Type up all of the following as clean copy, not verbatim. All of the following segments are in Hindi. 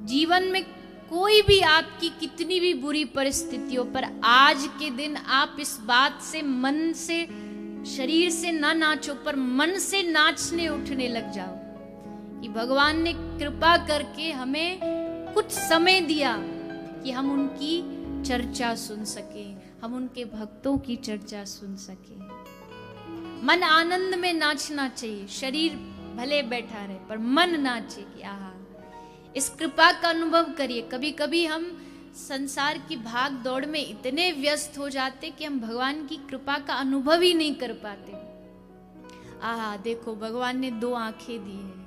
जीवन में कोई भी आपकी कितनी भी बुरी परिस्थितियों पर आज के दिन आप इस बात से मन से शरीर से ना नाचो पर मन से नाचने उठने लग जाओ कि भगवान ने कृपा करके हमें कुछ समय दिया कि हम उनकी चर्चा सुन सके, हम उनके भक्तों की चर्चा सुन सके। मन आनंद में नाचना चाहिए, शरीर भले बैठा रहे पर मन नाचे कि आहा, इस कृपा का अनुभव करिए। कभी कभी हम संसार की भाग दौड़ में इतने व्यस्त हो जाते कि हम भगवान की कृपा का अनुभव ही नहीं कर पाते। आहा, देखो भगवान ने 2 आंखें दी हैं,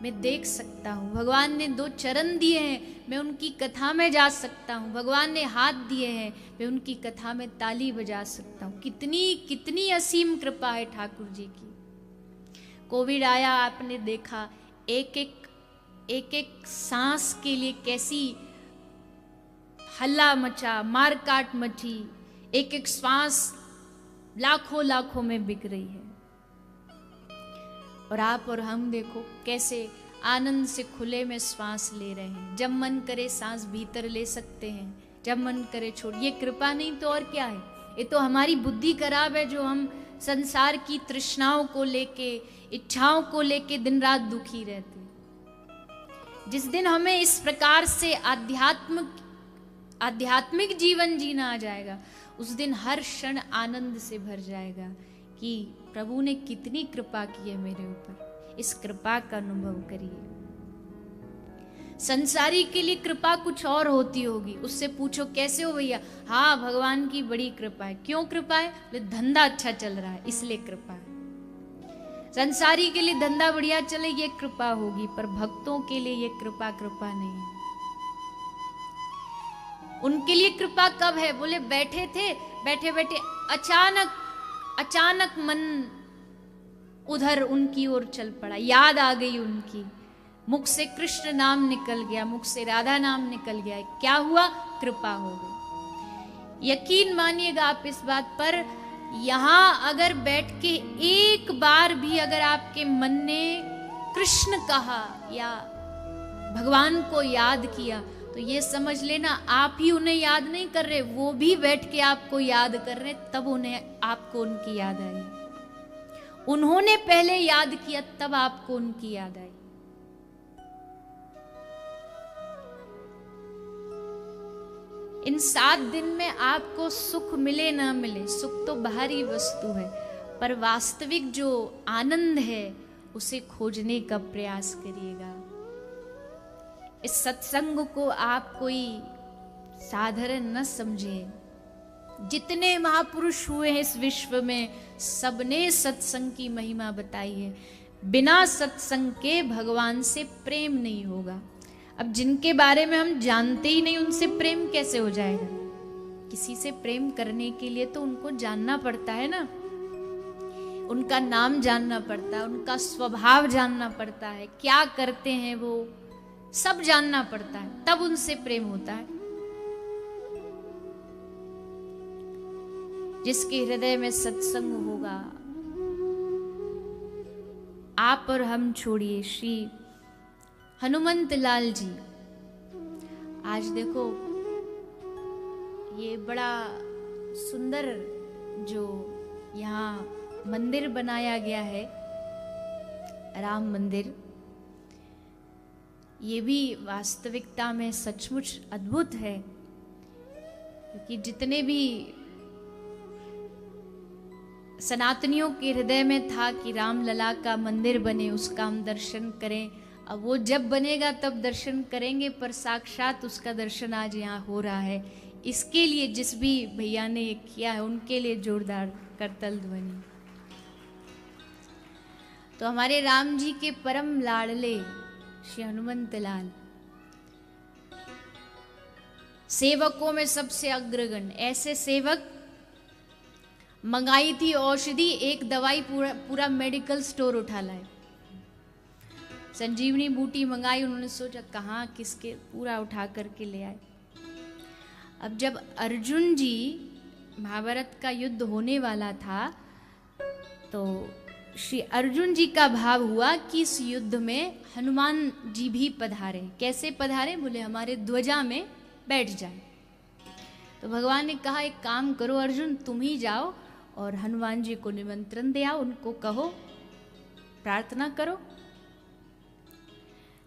मैं देख सकता हूँ। भगवान ने 2 चरण दिए हैं, मैं उनकी कथा में जा सकता हूँ। भगवान ने हाथ दिए हैं, मैं उनकी कथा में ताली बजा सकता हूँ। कितनी कितनी असीम कृपा है ठाकुर जी की। कोविड आया, आपने देखा एक एक सांस के लिए कैसी हल्ला मचा, मार काट मची। एक एक श्वास लाखों लाखों में बिक रही है। और आप और हम देखो कैसे आनंद से खुले में श्वास ले रहे हैं। जब मन करे सांस भीतर ले सकते हैं, जब मन करे छोड़। ये कृपा नहीं तो और क्या है? ये तो हमारी बुद्धि खराब है, जो हम संसार की तृष्णाओं को लेके, इच्छाओं को लेके दिन रात दुखी रहते। जिस दिन हमें इस प्रकार से आध्यात्मिक जीवन जीना आ जाएगा, उस दिन हर क्षण आनंद से भर जाएगा कि प्रभु ने कितनी कृपा की है मेरे ऊपर। इस कृपा का अनुभव करिए। संसारी के लिए कृपा कुछ और होती होगी, उससे पूछो कैसे हो भैया? हाँ, भगवान की बड़ी कृपा है। क्यों कृपा है? बोले धंधा अच्छा चल रहा है इसलिए कृपा है। संसारी के लिए धंधा बढ़िया चले ये कृपा होगी, पर भक्तों के लिए ये कृपा नहीं है। उनके लिए कृपा कब है? बोले बैठे थे, बैठे बैठे अचानक मन उधर उनकी ओर चल पड़ा, याद आ गई उनकी, मुख से कृष्ण नाम निकल गया, मुख से राधा नाम निकल गया। क्या हुआ? कृपा हो गई। यकीन मानिएगा आप इस बात पर, यहां अगर बैठ के एक बार भी अगर आपके मन ने कृष्ण कहा या भगवान को याद किया, तो ये समझ लेना आप ही उन्हें याद नहीं कर रहे, वो भी बैठ के आपको याद कर रहे, तब उन्हें आपको उनकी याद आई। उन्होंने पहले याद किया तब आपको उनकी याद आई। इन 7 दिन में आपको सुख मिले ना मिले, सुख तो बाहरी वस्तु है, पर वास्तविक जो आनंद है उसे खोजने का प्रयास करिएगा। इस सत्संग को आप कोई साधारण न समझे। जितने महापुरुष हुए हैं इस विश्व में, सबने सत्संग की महिमा बताई है। बिना सत्संग के भगवान से प्रेम नहीं होगा। अब जिनके बारे में हम जानते ही नहीं, उनसे प्रेम कैसे हो जाएगा? किसी से प्रेम करने के लिए तो उनको जानना पड़ता है ना, उनका नाम जानना पड़ता है, उनका स्वभाव जानना पड़ता है, क्या करते हैं वो सब जानना पड़ता है, तब उनसे प्रेम होता है। जिसके हृदय में सत्संग होगा, आप और हम छोड़िए, श्री हनुमंत लाल जी, आज देखो ये बड़ा सुंदर जो यहाँ मंदिर बनाया गया है, राम मंदिर, ये भी वास्तविकता में सचमुच अद्भुत है। क्योंकि जितने भी सनातनियों के हृदय में था कि राम लला का मंदिर बने, उसका हम दर्शन करें, अब वो जब बनेगा तब दर्शन करेंगे, पर साक्षात उसका दर्शन आज यहाँ हो रहा है। इसके लिए जिस भी भैया ने ये किया है उनके लिए जोरदार करतल ध्वनि। तो हमारे राम जी के परम लाडले श्री हनुमंत लाल सेवकों में सबसे अग्रगण्य, ऐसे सेवक मंगाई थी औषधि, एक दवाई पूरा मेडिकल स्टोर उठा लाए। संजीवनी बूटी मंगाई, उन्होंने सोचा कहाँ किसके, पूरा उठा करके ले आए। अब जब अर्जुन जी, महाभारत का युद्ध होने वाला था, तो श्री अर्जुन जी का भाव हुआ कि इस युद्ध में हनुमान जी भी पधारे। कैसे पधारे? बोले हमारे ध्वजा में बैठ जाए। तो भगवान ने कहा एक काम करो अर्जुन, तुम ही जाओ और हनुमान जी को निमंत्रण दे आओ, उनको कहो, प्रार्थना करो।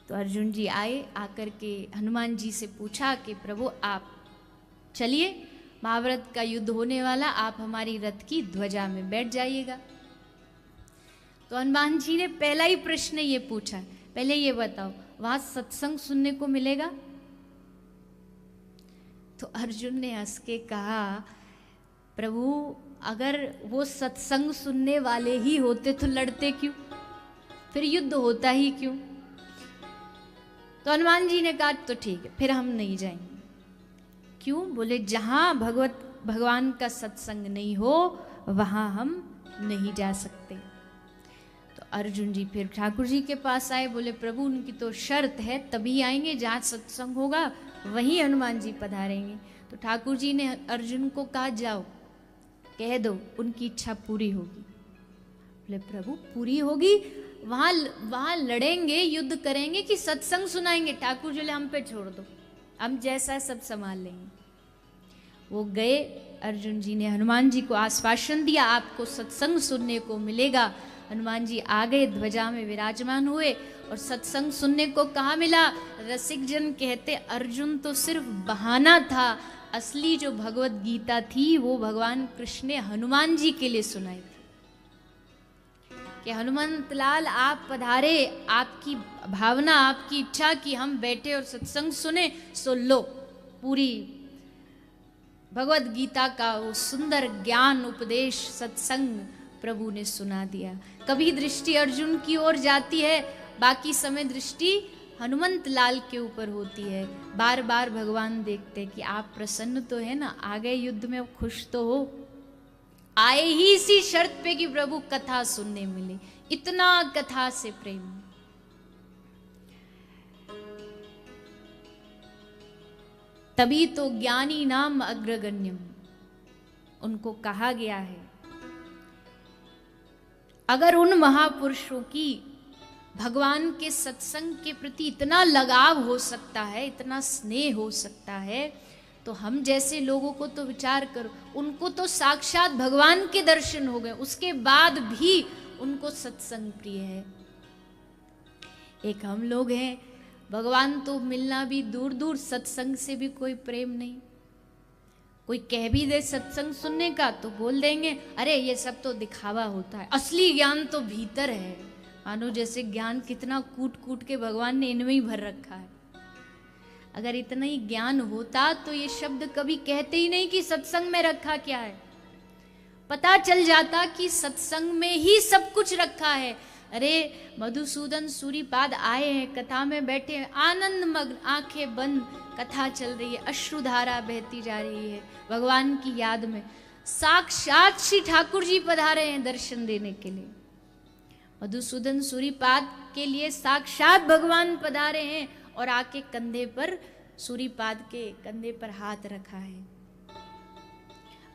तो अर्जुन जी आए, आकर के हनुमान जी से पूछा कि प्रभु आप चलिए, महाभारत का युद्ध होने वाला, आप हमारी रथ की ध्वजा में बैठ जाइएगा। तो हनुमान जी ने पहला ही प्रश्न ये पूछा, पहले ये बताओ वहां सत्संग सुनने को मिलेगा? तो अर्जुन ने हंस के कहा प्रभु अगर वो सत्संग सुनने वाले ही होते तो लड़ते क्यों, फिर युद्ध होता ही क्यों? तो हनुमान जी ने कहा तो ठीक है, फिर हम नहीं जाएंगे। क्यों? बोले जहां भगवान का सत्संग नहीं हो वहां हम नहीं जा सकते। तो अर्जुन जी फिर ठाकुर जी के पास आए, बोले प्रभु उनकी तो शर्त है, तभी आएंगे जहां सत्संग होगा वहीं हनुमान जी पधारेंगे। तो ठाकुर जी ने अर्जुन को कहा जाओ कह दो उनकी इच्छा पूरी होगी। बोले प्रभु पूरी होगी, वहां लड़ेंगे, युद्ध करेंगे कि सत्संग सुनाएंगे? ठाकुर जी बोले हम पे छोड़ दो, हम जैसा सब संभाल लेंगे। वो गए, अर्जुन जी ने हनुमान जी को आश्वासन दिया आपको सत्संग सुनने को मिलेगा। हनुमान जी आ गए, ध्वजा में विराजमान हुए और सत्संग सुनने को कहाँ मिला? रसिक जन कहते अर्जुन तो सिर्फ बहाना था, असली जो भगवत गीता थी वो भगवान कृष्ण ने हनुमान जी के लिए सुनाई थी कि हनुमंत लाल आप पधारे, आपकी भावना, आपकी इच्छा कि हम बैठे और सत्संग सुने, सो लो पूरी भगवत गीता का वो सुंदर ज्ञान उपदेश सत्संग प्रभु ने सुना दिया। कभी दृष्टि अर्जुन की ओर जाती है, बाकी समय दृष्टि हनुमंत लाल के ऊपर होती है। बार बार भगवान देखते कि आप प्रसन्न तो है ना, आ गए युद्ध में, अब खुश तो हो। आए ही इसी शर्त पे कि प्रभु कथा सुनने मिले, इतना कथा से प्रेम। तभी तो ज्ञानी नाम अग्रगण्यम उनको कहा गया है। अगर उन महापुरुषों की भगवान के सत्संग के प्रति इतना लगाव हो सकता है, इतना स्नेह हो सकता है, तो हम जैसे लोगों को तो विचार करो, उनको तो साक्षात भगवान के दर्शन हो गए, उसके बाद भी उनको सत्संग प्रिय है। एक हम लोग हैं, भगवान तो मिलना भी दूर दूर, सत्संग से भी कोई प्रेम नहीं। कोई कह भी दे सत्संग सुनने का तो बोल देंगे अरे ये सब तो दिखावा होता है, असली ज्ञान तो भीतर है। मानो जैसे ज्ञान कितना कूट कूट के भगवान ने इनमें ही भर रखा है। अगर इतना ही ज्ञान होता तो ये शब्द कभी कहते ही नहीं कि सत्संग में रखा क्या है। पता चल जाता कि सत्संग में ही सब कुछ रखा है। अरे मधुसूदन सूरीपाद आए हैं, कथा में बैठे हैं, आनंद मग्न, आंखें बंद, कथा चल रही है, अश्रुधारा बहती जा रही है भगवान की याद में। साक्षात श्री ठाकुर जी पधारे हैं दर्शन देने के लिए। मधुसूदन सूरीपाद के लिए साक्षात भगवान पधारे हैं और आके कंधे पर, सूरीपाद के कंधे पर हाथ रखा है।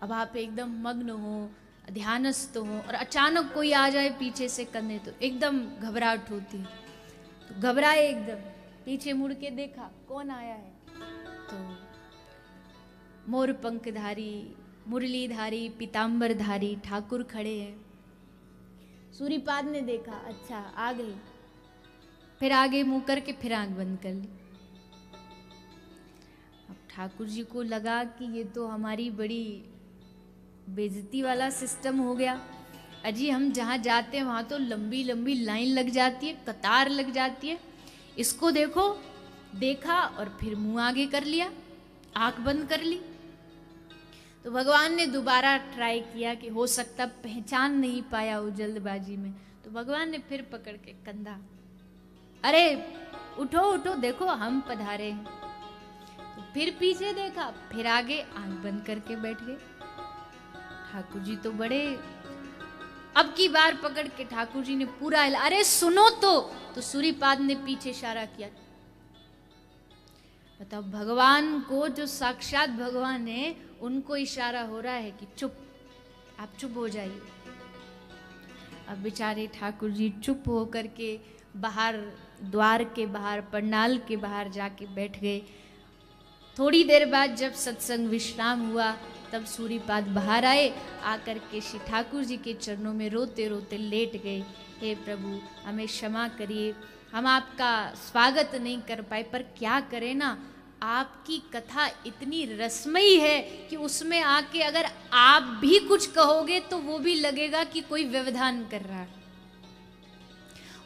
अब आप एकदम मग्न हो, ध्यानस्थ हो और अचानक कोई आ जाए पीछे से कंधे, तो एकदम घबराहट होती है। तो घबराए, एकदम पीछे मुड़ के देखा कौन आया है, तो मोर पंखधारी, मुरलीधारी, पीतांबरधारी ठाकुर खड़े हैं। सूरीपाद ने देखा, अच्छा आ गई, फिर आगे मुंह करके फिर आंख बंद कर ली। अब ठाकुर जी को लगा कि ये तो हमारी बड़ी बेइज्जती वाला सिस्टम हो गया। अजी हम जहाँ जाते हैं वहाँ तो लंबी लंबी लाइन लग जाती है, कतार लग जाती है, इसको देखो। देखा और फिर मुंह आगे कर लिया, आंख बंद कर ली। तो भगवान ने दोबारा ट्राई किया कि हो सकता पहचान नहीं पाया वो जल्दबाजी में। तो भगवान ने फिर पकड़ के कंधा, अरे उठो उठो, देखो हम पधारे हैं। तो फिर पीछे देखा, फिर आगे, आंख बंद करके बैठ गए। ठाकुर जी तो बड़े, अब की बार पकड़ के ठाकुर जी ने पूरा हिला, अरे सुनो तो सूरीपाद ने पीछे इशारा किया। बताओ, भगवान को जो साक्षात भगवान है उनको इशारा हो रहा है कि चुप, आप चुप हो जाइए। अब बेचारे ठाकुर जी चुप होकर के बाहर, द्वार के बाहर, पंडाल के बाहर जाके बैठ गए। थोड़ी देर बाद जब सत्संग विश्राम हुआ तब सूर्यपाद बाहर आए, आकर के श्री ठाकुर जी के चरणों में रोते रोते लेट गए। हे प्रभु, हमें क्षमा करिए, हम आपका स्वागत नहीं कर पाए, पर क्या करें ना, आपकी कथा इतनी रसमयी है कि उसमें आके अगर आप भी कुछ कहोगे तो वो भी लगेगा कि कोई व्यवधान कर रहा है।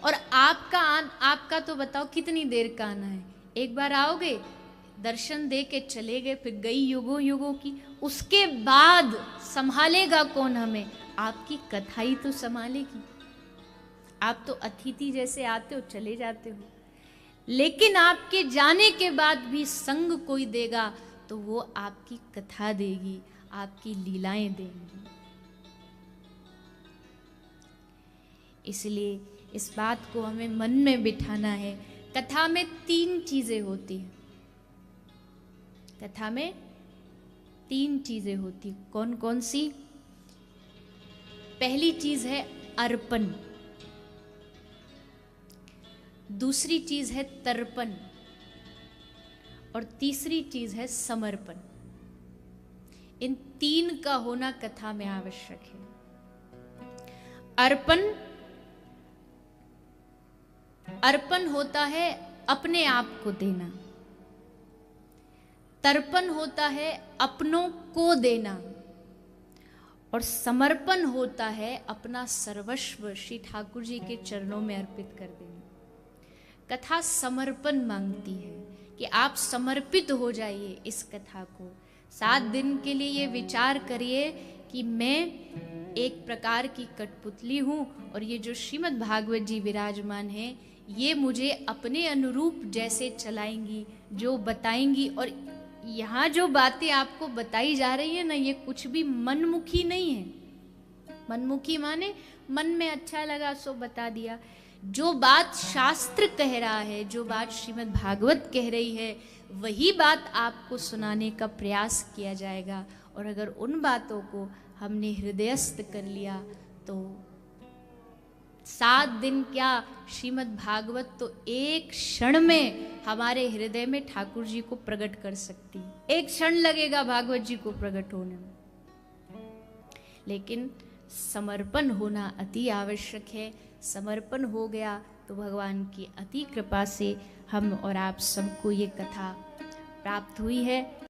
और आपका तो बताओ कितनी देर का आना है, एक बार आओगे, दर्शन दे के चले गए, फिर गई युगों युगों की, उसके बाद संभालेगा कौन हमें? आपकी कथा ही तो संभालेगी। आप तो अतिथि जैसे आते हो चले जाते हो, लेकिन आपके जाने के बाद भी संग कोई देगा तो वो आपकी कथा देगी, आपकी लीलाएं देंगी। इसलिए इस बात को हमें मन में बिठाना है। कथा में 3 चीजें होती हैं, कथा में 3 चीजें होती। कौन कौन सी? पहली चीज है अर्पण, दूसरी चीज है तर्पण, और तीसरी चीज है समर्पण। इन 3 का होना कथा में आवश्यक है। अर्पण होता है अपने आप को देना, तर्पण होता है अपनों को देना, और समर्पण होता है अपना सर्वस्व श्री ठाकुर जी के चरणों में अर्पित कर देना। कथा समर्पण मांगती है कि आप समर्पित हो जाइए इस कथा को। 7 दिन के लिए ये विचार करिए कि मैं एक प्रकार की कठपुतली हूँ और ये जो श्रीमद् भागवत जी विराजमान है ये मुझे अपने अनुरूप जैसे चलाएंगी, जो बताएंगी। और यहाँ जो बातें आपको बताई जा रही है ना, ये कुछ भी मनमुखी नहीं है। मनमुखी माने मन में अच्छा लगा सो बता दिया। जो बात शास्त्र कह रहा है, जो बात श्रीमद् भागवत कह रही है, वही बात आपको सुनाने का प्रयास किया जाएगा। और अगर उन बातों को हमने हृदयस्थ कर लिया तो 7 दिन क्या, श्रीमद् भागवत तो एक क्षण में हमारे हृदय में ठाकुर जी को प्रकट कर सकती है। एक क्षण लगेगा भागवत जी को प्रकट होने में, लेकिन समर्पण होना अति आवश्यक है। समर्पण हो गया तो भगवान की अति कृपा से हम और आप सबको ये कथा प्राप्त हुई है।